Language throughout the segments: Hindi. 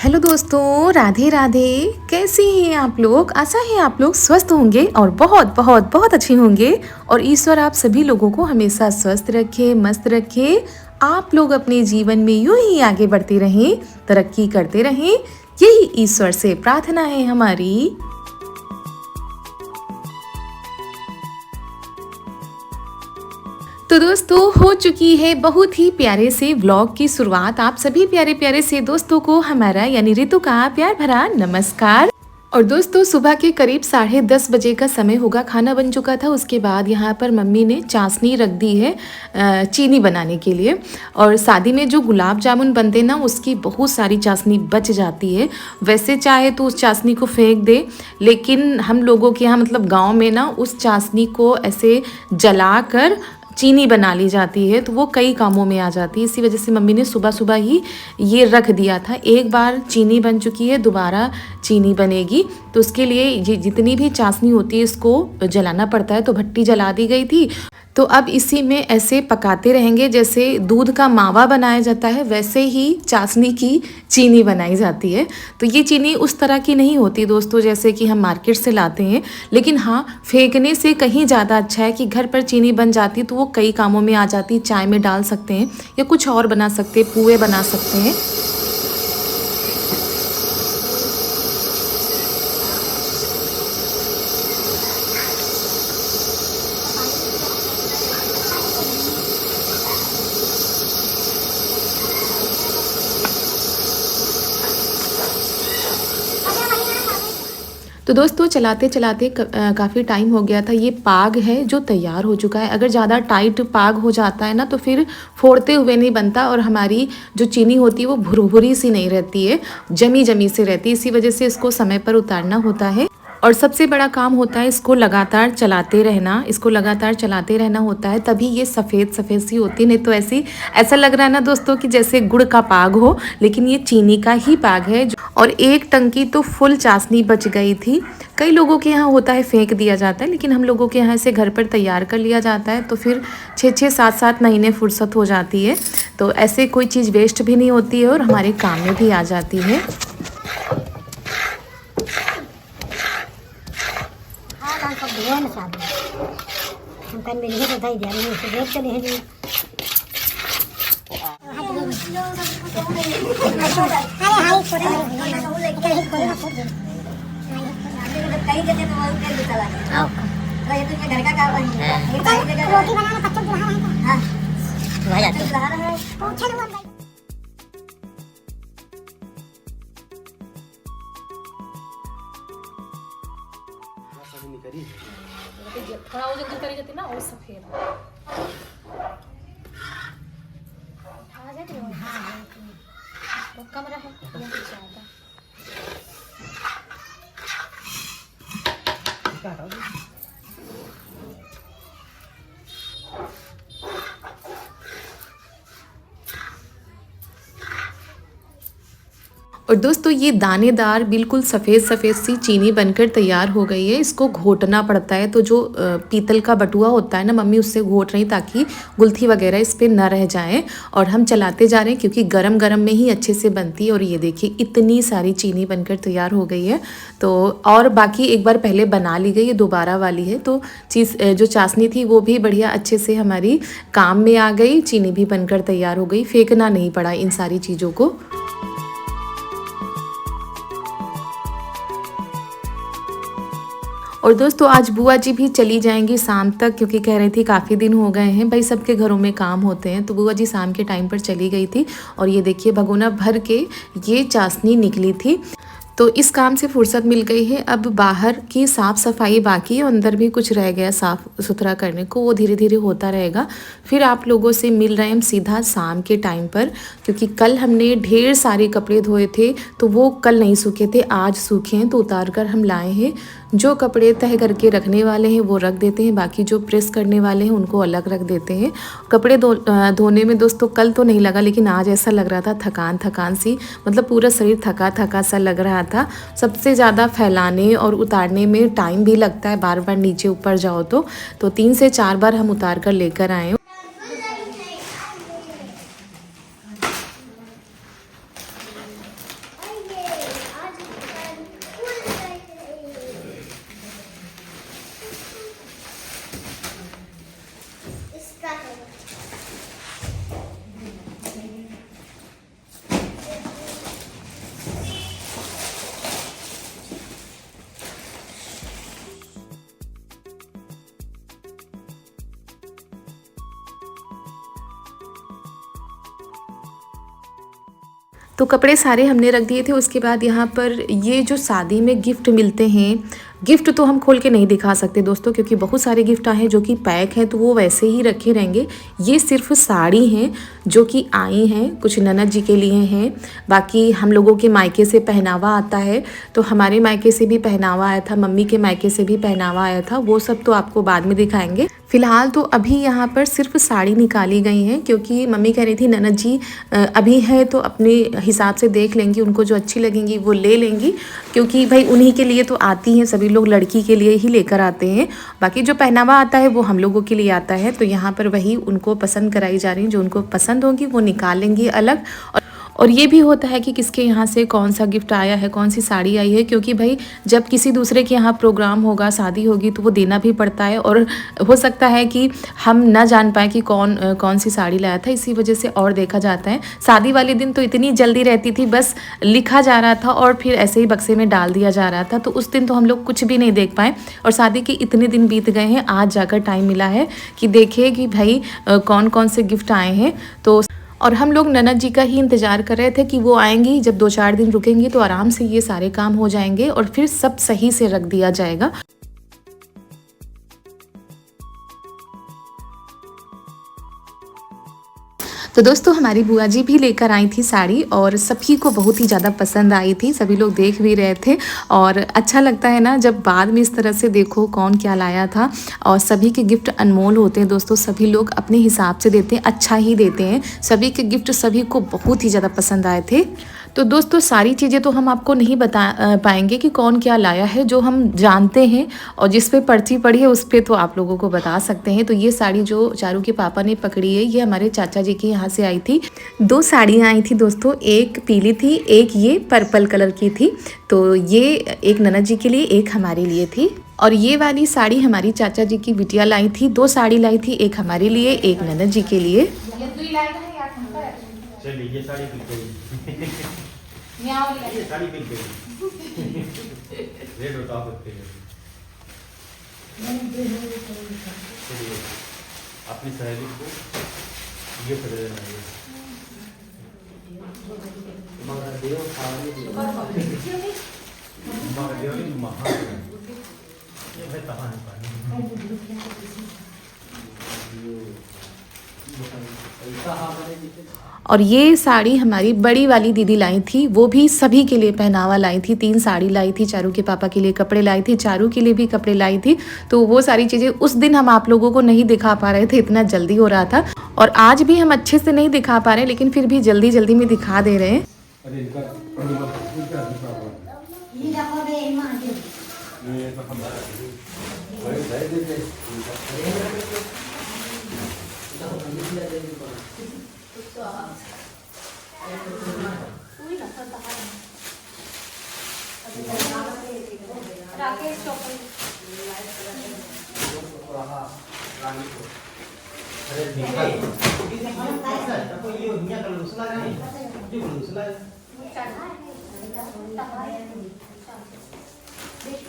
हेलो दोस्तों, राधे राधे। कैसे हैं आप लोग? आशा है आप लोग स्वस्थ होंगे और बहुत बहुत बहुत अच्छे होंगे। और ईश्वर आप सभी लोगों को हमेशा स्वस्थ रखे, मस्त रखे। आप लोग अपने जीवन में यूं ही आगे बढ़ते रहें, तरक्की करते रहें, यही ईश्वर से प्रार्थना है हमारी। तो दोस्तों, हो चुकी है बहुत ही प्यारे से व्लॉग की शुरुआत। आप सभी प्यारे प्यारे से दोस्तों को हमारा यानी रितु का प्यार भरा नमस्कार। और दोस्तों, सुबह के करीब 10:30 बजे का समय होगा। खाना बन चुका था। उसके बाद यहाँ पर मम्मी ने चाशनी रख दी है चीनी बनाने के लिए। और शादी में जो गुलाब जामुन बनते ना, उसकी बहुत सारी चाशनी बच जाती है। वैसे चाहे तो उस चाशनी को फेंक दे, लेकिन हम लोगों के यहाँ मतलब गांव में ना उस चाशनी को ऐसे जला कर चीनी बना ली जाती है, तो वो कई कामों में आ जाती है। इसी वजह से मम्मी ने सुबह सुबह ही ये रख दिया था। एक बार चीनी बन चुकी है, दोबारा चीनी बनेगी, तो उसके लिए ये जितनी भी चाशनी होती है इसको जलाना पड़ता है। तो भट्टी जला दी गई थी। तो अब इसी में ऐसे पकाते रहेंगे। जैसे दूध का मावा बनाया जाता है, वैसे ही चाशनी की चीनी बनाई जाती है। तो ये चीनी उस तरह की नहीं होती दोस्तों जैसे कि हम मार्केट से लाते हैं, लेकिन हाँ, फेंकने से कहीं ज़्यादा अच्छा है कि घर पर चीनी बन जाती है, तो वो कई कामों में आ जाती है। चाय में डाल सकते हैं या कुछ और बना सकते हैं, पुए बना सकते हैं। तो दोस्तों, चलाते चलाते काफ़ी टाइम हो गया था। ये पाग है जो तैयार हो चुका है। अगर ज़्यादा टाइट पाग हो जाता है ना, तो फिर फोड़ते हुए नहीं बनता और हमारी जो चीनी होती है वो भुरभुरी सी नहीं रहती है, जमी जमी से रहती है। इसी वजह से इसको समय पर उतारना होता है। और सबसे बड़ा काम होता है इसको लगातार चलाते रहना। इसको लगातार चलाते रहना होता है, तभी ये सफ़ेद सफ़ेद सी होती है। नहीं तो ऐसा लग रहा है ना दोस्तों कि जैसे गुड़ का पाग हो, लेकिन ये चीनी का ही पाग है। और एक टंकी तो फुल चाशनी बच गई थी। कई लोगों के यहाँ होता है फेंक दिया जाता है, लेकिन हम लोगों के यहाँ से घर पर तैयार कर लिया जाता है। तो फिर 6-6, 7-7 महीने फुर्सत हो जाती है। तो ऐसे कोई चीज़ वेस्ट भी नहीं होती है और हमारे काम में भी आ जाती है। कई जगह तो वो तेल चला गया। तो ये तो ये घर का काम है। रोटी बनाना बच्चों को खिलाना है। हां, भाई अच्छा खिला रहा है। पूछे ना भाई। सब नहीं करी। थोड़ा और जल्दी करी जाती ना, और सफेद आ जाते हो। हां, तो कमरा है ये ज्यादा। और दोस्तों, ये दानेदार बिल्कुल सफ़ेद सफ़ेद सी चीनी बनकर तैयार हो गई है। इसको घोटना पड़ता है। तो जो पीतल का बटुआ होता है ना, मम्मी उससे घोट रही ताकि गुलथी वगैरह इस पर न रह जाए। और हम चलाते जा रहे हैं क्योंकि गरम गरम में ही अच्छे से बनती है। और ये देखिए, इतनी सारी चीनी बनकर तैयार हो गई है। तो और बाकी एक बार पहले बना ली गई, ये दोबारा वाली है। तो चीज़ जो चाशनी थी वो भी बढ़िया अच्छे से हमारी काम में आ गई। चीनी भी बनकर तैयार हो गई, फेंकना नहीं पड़ा इन सारी चीज़ों को। और दोस्तों, आज बुआ जी भी चली जाएंगी शाम तक, क्योंकि कह रही थी काफ़ी दिन हो गए हैं भाई, सबके घरों में काम होते हैं। तो बुआ जी शाम के टाइम पर चली गई थी। और ये देखिए, भगोना भर के ये चाशनी निकली थी। तो इस काम से फुर्सत मिल गई है। अब बाहर की साफ़ सफाई बाकी है, अंदर भी कुछ रह गया साफ़ सुथरा करने को, वो धीरे धीरे होता रहेगा। फिर आप लोगों से मिल रहे हैं हम सीधा शाम के टाइम पर, क्योंकि कल हमने ढेर सारे कपड़े धोए थे, तो वो कल नहीं सूखे थे, आज सूखे हैं। तो उतार कर हम लाए हैं। जो कपड़े तह करके रखने वाले हैं वो रख देते हैं, बाकी जो प्रेस करने वाले हैं उनको अलग रख देते हैं। कपड़े धोने में दोस्तों कल तो नहीं लगा, लेकिन आज ऐसा लग रहा था थकान थकान सी, मतलब पूरा शरीर थका थका सा लग रहा था। सबसे ज़्यादा फैलाने और उतारने में टाइम भी लगता है, बार बार नीचे ऊपर जाओ तो 3 से 4 बार हम उतार कर लेकर आए। तो कपड़े सारे हमने रख दिए थे। उसके बाद यहाँ पर ये जो शादी में गिफ्ट मिलते हैं, गिफ्ट तो हम खोल के नहीं दिखा सकते दोस्तों, क्योंकि बहुत सारे गिफ्ट आए हैं जो कि पैक हैं, तो वो वैसे ही रखे रहेंगे। ये सिर्फ साड़ी हैं जो कि आई हैं, कुछ ननद जी के लिए हैं। बाकी हम लोगों के मायके से पहनावा आता है, तो हमारे मायके से भी पहनावा आया था, मम्मी के मायके से भी पहनावा आया था, वो सब तो आपको बाद में दिखाएंगे। फिलहाल तो अभी यहाँ पर सिर्फ साड़ी निकाली गई हैं, क्योंकि मम्मी कह रही थी ननद जी अभी है तो अपने हिसाब से देख लेंगी, उनको जो अच्छी लगेंगी वो ले लेंगी, क्योंकि भाई उन्हीं के लिए तो आती हैं, सभी लोग लड़की के लिए ही लेकर आते हैं। बाकी जो पहनावा आता है वो हम लोगों के लिए आता है, तो यहाँ पर वही उनको पसंद कराई जा रही है, जो उनको पसंद होगी वो निकाल लेंगी अलग। और ये भी होता है कि किसके यहाँ से कौन सा गिफ्ट आया है, कौन सी साड़ी आई है, क्योंकि भाई जब किसी दूसरे के यहाँ प्रोग्राम होगा, शादी होगी, तो वो देना भी पड़ता है। और हो सकता है कि हम ना जान पाए कि कौन सी साड़ी लाया था, इसी वजह से और देखा जाता है। शादी वाले दिन तो इतनी जल्दी रहती थी, बस लिखा जा रहा था और फिर ऐसे ही बक्से में डाल दिया जा रहा था, तो उस दिन तो हम लोग कुछ भी नहीं देख पाए। और शादी के इतने दिन बीत गए हैं, आज जाकर टाइम मिला है कि देखें कि भाई कौन कौन से गिफ्ट आए हैं। तो और हम लोग ननद जी का ही इंतज़ार कर रहे थे कि वो आएंगी, जब 2-4 दिन रुकेंगी तो आराम से ये सारे काम हो जाएंगे और फिर सब सही से रख दिया जाएगा। तो दोस्तों हमारी बुआ जी भी लेकर आई थी साड़ी, और सभी को बहुत ही ज़्यादा पसंद आई थी, सभी लोग देख भी रहे थे। और अच्छा लगता है ना जब बाद में इस तरह से देखो कौन क्या लाया था। और सभी के गिफ्ट अनमोल होते हैं दोस्तों, सभी लोग अपने हिसाब से देते हैं, अच्छा ही देते हैं। सभी के गिफ्ट सभी को बहुत ही ज़्यादा पसंद आए थे। तो दोस्तों सारी चीज़ें तो हम आपको नहीं बता पाएंगे कि कौन क्या लाया है, जो हम जानते हैं और जिस पे पर्ची पड़ी है उस पे तो आप लोगों को बता सकते हैं। तो ये साड़ी जो चारू के पापा ने पकड़ी है, ये हमारे चाचा जी के यहाँ से आई थी। 2 साड़ियाँ आई थी दोस्तों, एक पीली थी, एक ये पर्पल कलर की थी। तो ये एक ननद जी के लिए, एक हमारे लिए थी। और ये वाली साड़ी हमारी चाचा जी की बिटिया लाई थी। 2 साड़ी लाई थी, एक हमारे लिए, एक ननद जी के लिए। चलिए ये साड़ी बिक गई। ये साड़ी बिक गई। रेट बता सकते हैं। चलिए अपनी सहेली को ये पकड़ लेना है। मगर देव साड़ी मगर देव नहीं महा ये भाई कहाँ है पानी और ये साड़ी हमारी बड़ी वाली दीदी लाई थी, वो भी सभी के लिए पहनावा लाई थी। 3 साड़ी लाई थी, चारू के पापा के लिए कपड़े लाई थी, चारू के लिए भी कपड़े लाई थी। तो वो सारी चीज़ें उस दिन हम आप लोगों को नहीं दिखा पा रहे थे, इतना जल्दी हो रहा था। और आज भी हम अच्छे से नहीं दिखा पा रहे, लेकिन फिर भी जल्दी जल्दी में दिखा दे रहे हैं।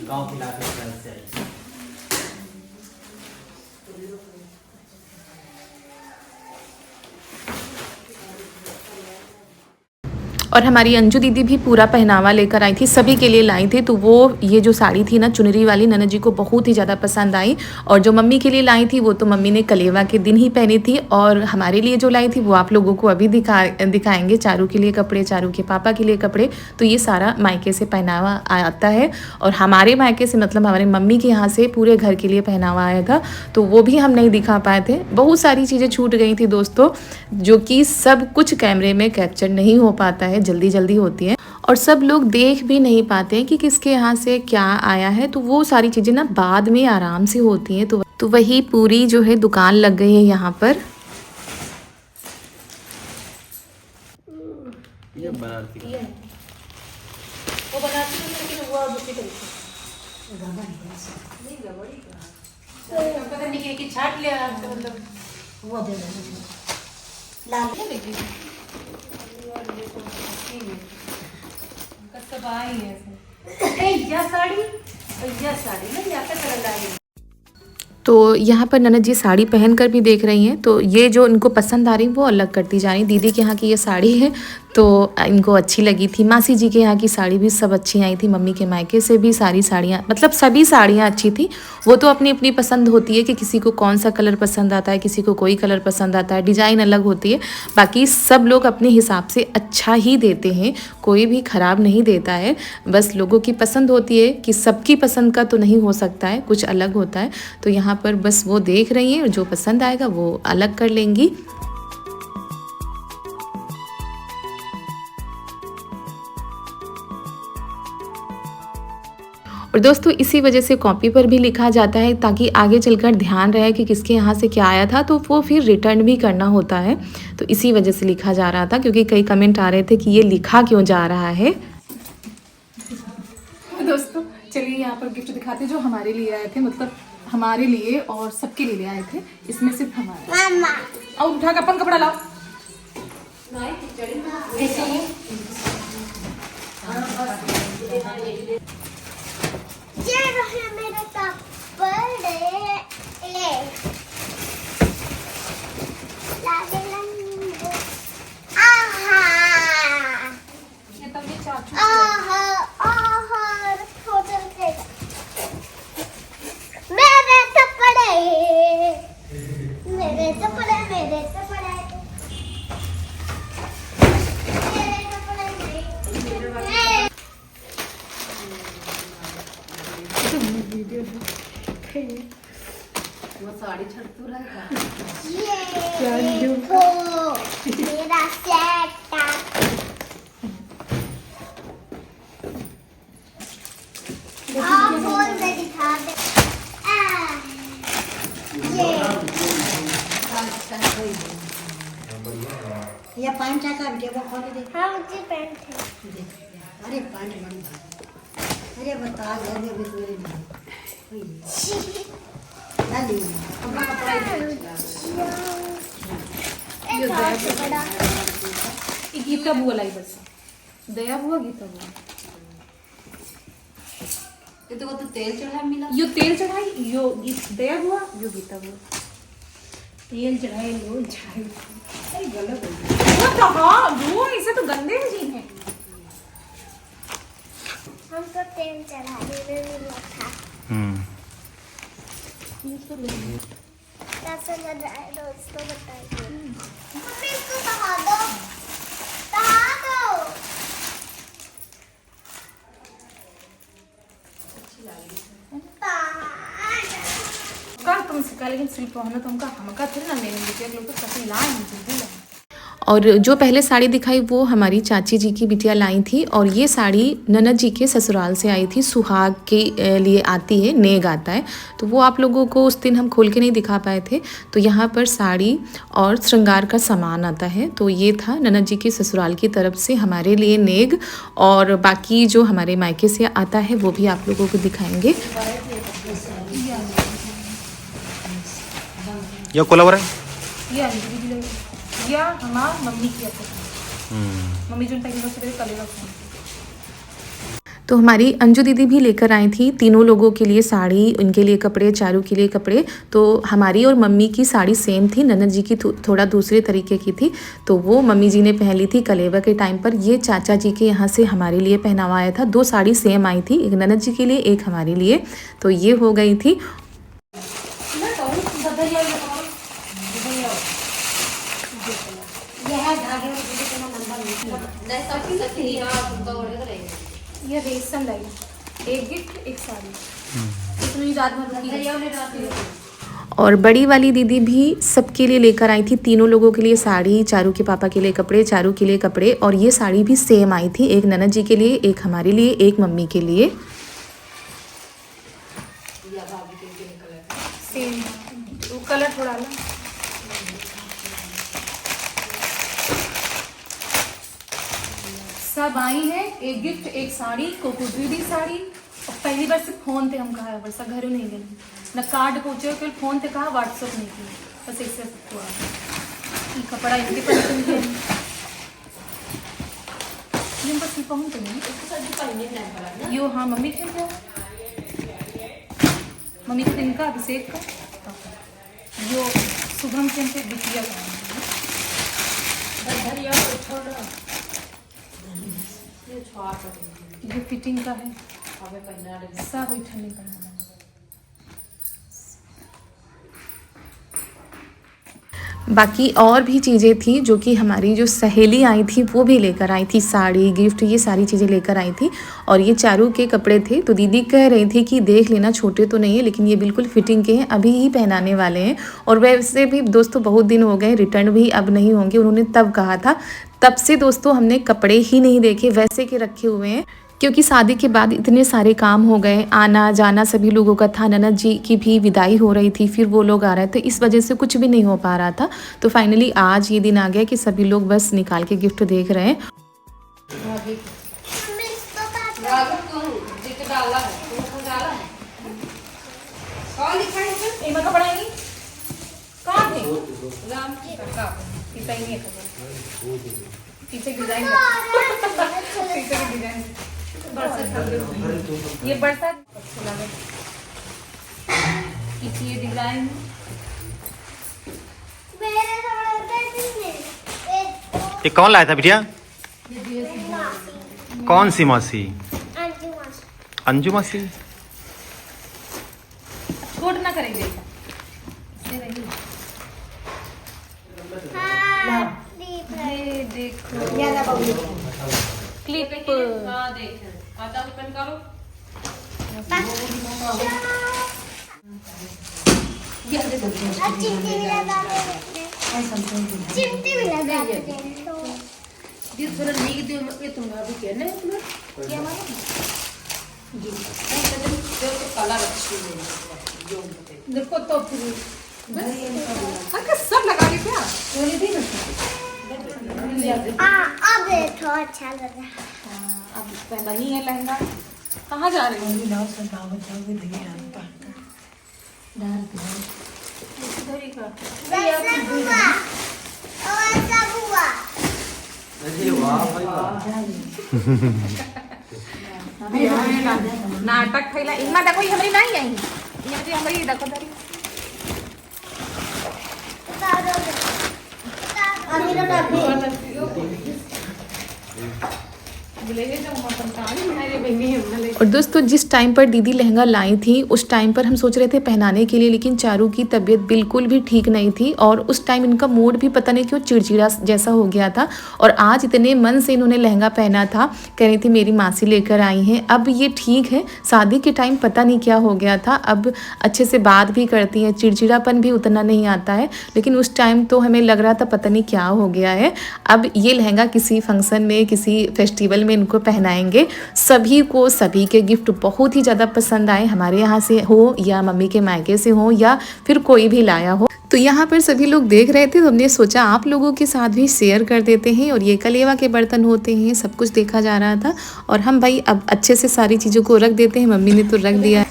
गांव की लाख से आई। और हमारी अंजू दीदी भी पूरा पहनावा लेकर आई थी, सभी के लिए लाई थी। तो वो ये जो साड़ी थी ना चुनरी वाली, ननद जी को बहुत ही ज़्यादा पसंद आई। और जो मम्मी के लिए लाई थी वो तो मम्मी ने कलेवा के दिन ही पहनी थी। और हमारे लिए जो लाई थी वो आप लोगों को अभी दिखाएंगे। चारू के लिए कपड़े, चारू के पापा के लिए कपड़े, तो ये सारा मायके से पहनावा आता है। और हमारे मायके से मतलब हमारे मम्मी के यहाँ से पूरे घर के लिए पहनावा आया था, तो वो भी हम नहीं दिखा पाए थे। बहुत सारी चीज़ें छूट गई थी दोस्तों, जो कि सब कुछ कैमरे में कैप्चर नहीं हो पाता है, जल्दी जल्दी होती है और सब लोग देख भी नहीं पाते हैं कि किसके यहाँ से क्या आया है। तो वो सारी चीज़ें ना बाद में आराम से होती हैं। तो वही पूरी जो है दुकान लग गई है यहाँ पर। ये बनाती है वो बनाती है, लेकिन वो दूसरी तरीके पता नहीं कि छाट लिया मतलब वो दे लाल तो यहाँ पर ननद जी साड़ी पहन कर भी देख रही हैं। तो ये जो इनको पसंद आ रही वो अलग करती जा रही। दीदी के यहाँ की ये साड़ी है तो इनको अच्छी लगी थी। मासी जी के यहाँ की साड़ी भी सब अच्छी आई थी, मम्मी के मायके से भी सारी साड़ियाँ, मतलब सभी साड़ियाँ अच्छी थी। वो तो अपनी अपनी पसंद होती है कि किसी को कौन सा कलर पसंद आता है, किसी को कोई कलर पसंद आता है, डिज़ाइन अलग होती है। बाकी सब लोग अपने हिसाब से अच्छा ही देते हैं, कोई भी ख़राब नहीं देता है। बस लोगों की पसंद होती है कि सबकी पसंद का तो नहीं हो सकता है, कुछ अलग होता है। तो यहाँ पर बस वो देख रही हैं, जो पसंद आएगा वो अलग कर लेंगी। और दोस्तों इसी वजह से कॉपी पर भी लिखा जाता है ताकि आगे चलकर ध्यान रहे कि किसके यहाँ से क्या आया था, तो वो फिर रिटर्न भी करना होता है। तो इसी वजह से लिखा जा रहा था, क्योंकि कई कमेंट आ रहे थे कि ये लिखा क्यों जा रहा है। दोस्तों चलिए यहाँ पर गिफ्ट दिखाते जो हमारे लिए आए थे, मतलब हमारे लिए और सबके लिए आए थे। इसमें सिर्फ हमारे और उठा के अपन कपड़ा लाओ। ये रहे मेरे कपड़े आहा ये तब ये चाचू आहा आहा होटल के मेरे कपड़े मेरे कपड़े मेरे कपड़े वो साड़ी छटतू रहेगा। ये देखो मेरा सेट आप खोल के दिखा दे। ये पैंट का के वो खोल दे। हाँ मुझे पैंट है। अरे पैंट बन अरे बता दे अभी मेरे लिए डाली अपना कपड़ा एक और से बड़ा गीता बुआ लाई, बस दया बुआ गीता बुआ। ये तो वो तो तेल चढ़ा मिला। यो तेल चढ़ाई, यो दया बुआ, यो गीता बुआ। तेल चढ़ाए लो चढ़ाए। अरे गलत हो वो तो हाँ वो इसे तो गंदे में जी हैं। हमको तेल चढ़ाने में मिला था। कैसे लग रहा है दोस्तों बताइए। मम्मी इसको दबा दो दबा दो। कर तुम सिखा, लेकिन सिर्फ पहनो तुमका हमका फिर ना लेने देते लोग तो कभी लाए नहीं जल्दी लाए। और जो पहले साड़ी दिखाई वो हमारी चाची जी की बिटिया लाई थी, और ये साड़ी ननद जी के ससुराल से आई थी। सुहाग के लिए आती है, नेग आता है, तो वो आप लोगों को उस दिन हम खोल के नहीं दिखा पाए थे। तो यहाँ पर साड़ी और श्रृंगार का सामान आता है, तो ये था ननद जी के ससुराल की तरफ से हमारे लिए नेग, और बाकी जो हमारे मायके से आता है वो भी आप लोगों को दिखाएंगे। ये कोलावर है या हमार मम्मी की मम्मी जो पहले से कलेगा। तो हमारी अंजू दीदी भी लेकर आई थी तीनों लोगों के लिए साड़ी, उनके लिए कपड़े, चारू के लिए कपड़े। तो हमारी और मम्मी की साड़ी सेम थी, ननद जी की थोड़ा दूसरे तरीके की थी। तो वो मम्मी जी ने पहन ली थी कलेवा के टाइम पर। ये चाचा जी के यहाँ से हमारे लिए पहनावाया था। 2 साड़ी सेम आई थी, एक ननद जी के लिए, एक हमारे लिए। तो ये हो गई थी। ये रेशम लाई, एक गिफ्ट एक साड़ी, इतनी रात भर। और बड़ी वाली दीदी भी सबके लिए लेकर आई थी, तीनों लोगों के लिए साड़ी, चारू के पापा के लिए कपड़े, चारू के लिए कपड़े। और ये साड़ी भी सेम आई थी, एक ननद जी के लिए, एक हमारे लिए, एक मम्मी के लिए। सेम कलर थोड़ा अलग। सब आई है, एक गिफ्ट एक साड़ी, कोको दीदी साड़ी। और पहली बार सिर्फ फोन पे हम कहा, वर्षा घरों नहीं गए न कार्ड पहुँचे, फिर फोन पे कहा, व्हाट्सअप नहीं किया, बस इससे सबको आ कपड़ा इनके पसंद है। बस पहुँच तो नहीं यो। हाँ मम्मी थे क्या, मम्मी के दिन का अभिषेक का यो शुभम से बिटिया का ये फिटिंग का है, सब बैठा नहीं पड़ा। बाकी और भी चीज़ें थी जो कि हमारी जो सहेली आई थी वो भी लेकर आई थी, साड़ी, गिफ्ट, ये सारी चीज़ें लेकर आई थी। और ये चारू के कपड़े थे, तो दीदी कह रही थी कि देख लेना, छोटे तो नहीं है लेकिन ये बिल्कुल फिटिंग के हैं, अभी ही पहनाने वाले हैं। और वैसे भी दोस्तों बहुत दिन हो गए, रिटर्न भी अब नहीं होंगे, उन्होंने तब कहा था। तब से दोस्तों हमने कपड़े ही नहीं देखे, वैसे के रखे हुए हैं, क्योंकि शादी के बाद इतने सारे काम हो गए, आना जाना सभी लोगों का था, ननद जी की भी विदाई हो रही थी, फिर वो लोग आ रहे थे, इस वजह से कुछ भी नहीं हो पा रहा था। तो फाइनली आज ये दिन आ गया कि सभी लोग बस निकाल के गिफ्ट देख रहे हैं। ये बरसात ये डिजाइन ये कौन लाया था बिटिया? कौन सी मौसी? अंजू मौसी। छोड़ ना करेंगे ये देखो क्लिप। चिमटी भी लगा देखो तो फिर सब लगा के क्या अब देखो अच्छा लग रहा है। अब पहना ही है लहंगा। कहाँ जा रहे हो? वैसा हुआ और ऐसा हुआ। नाटक खैला इनमा देखो, ये हमारी नहीं आई, ये तो हमारी देखो धरी। और दोस्तों जिस टाइम पर दीदी लहंगा लाई थी उस टाइम पर हम सोच रहे थे पहनाने के लिए, लेकिन चारू की तबीयत बिल्कुल भी ठीक नहीं थी और उस टाइम इनका मूड भी पता नहीं क्यों चिड़चिड़ा जैसा हो गया था। और आज इतने मन से इन्होंने लहंगा पहना था, कह रही थी मेरी मासी लेकर आई हैं। अब ये ठीक है, शादी के टाइम पता नहीं क्या हो गया था, अब अच्छे से बात भी करती है, चिड़चिड़ापन भी उतना नहीं आता है, लेकिन उस टाइम तो हमें लग रहा था पता नहीं क्या हो गया है। अब ये लहंगा किसी फंक्शन में, किसी फेस्टिवल में इनको पहनाएंगे। सभी को सभी के गिफ्ट बहुत ही ज़्यादा पसंद आए, हमारे यहाँ से हो या मम्मी के मायके से हो या फिर कोई भी लाया हो। तो यहाँ पर सभी लोग देख रहे थे तो हमने सोचा आप लोगों के साथ भी शेयर कर देते हैं। और ये कलेवा के बर्तन होते हैं, सब कुछ देखा जा रहा था और हम भाई अब अच्छे से सारी चीज़ों को रख देते हैं। मम्मी ने तो रख दिया है।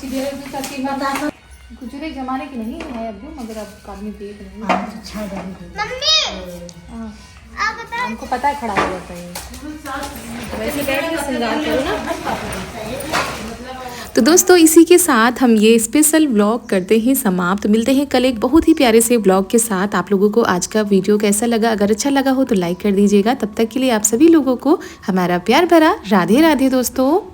गुजरे जमाने की नहीं है अब, मगर अब आदमी देख रहे हैं। मम्मी आप बताओ, हमको पता है खड़ा हो जाता है वैसे बैठ के श्रृंगार करो ना। तो दोस्तों इसी के साथ हम ये स्पेशल व्लॉग करते हैं समाप्त। मिलते हैं कल एक बहुत ही प्यारे से व्लॉग के साथ। आप लोगों को आज का वीडियो कैसा लगा? अगर अच्छा लगा हो तो लाइक कर दीजिएगा। तब तक के लिए आप सभी लोगों को हमारा प्यार भरा राधे राधे दोस्तों।